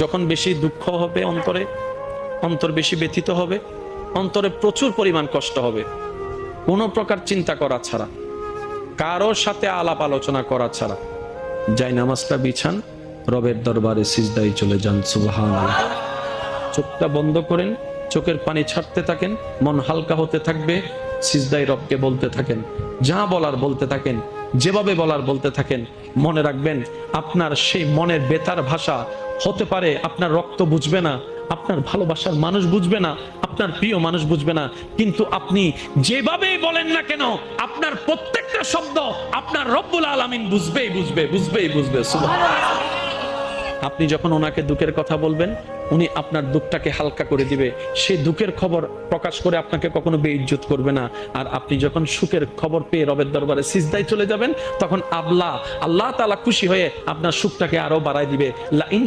যখন বেশি দুঃখ হবে অন্তরে, অন্তর বেশি ব্যথিত হবে, অন্তরে প্রচুর পরিমাণ কষ্ট হবে, কোনো প্রকার চিন্তা করা ছাড়া, কারোর সাথে আলাপ আলোচনা করা ছাড়া যাই নামাজটা বিছান, রবের দরবারে সিজদায় চলে যান। সুবহানাল্লাহ। চোখটা বন্ধ করেন, চোখের পানি ছাড়তে থাকেন, মন হালকা হতে থাকবে, সিজদায় রবকে বলতে থাকেন, যা বলার বলতে থাকেন, যেভাবে বলার বলতে থাকেন। মনে রাখবেন, আপনার সেই মনের বেতার ভাষা হতে পারে আপনার রক্ত বুঝবে না, আপনার ভালোবাসার মানুষ বুঝবে না, আপনার প্রিয় মানুষ বুঝবে না, কিন্তু আপনি যেভাবেই বলেন না কেন, আপনার প্রত্যেকটা শব্দ আপনার রব্বুল আলামিন বুঝবেই বুঝবে, বুঝবেই বুঝবে। সুবহানাল্লাহ। আপনি যখন ওনাকে দুঃখের কথা বলবেন, উনি আপনার দুঃখটাকে হালকা করে দিবে, সেই দুঃখের খবর প্রকাশ করে আপনাকে কখনো বেইজ্জত করবে না। আর আপনি যখন সুখের খবর পেয়ে রবের দরবারে সিজদায় চলে যাবেন, তখন আল্লাহ তাআলা খুশি হয়ে আপনার সুখটাকে আরো বাড়ায় দিবে। লা ইন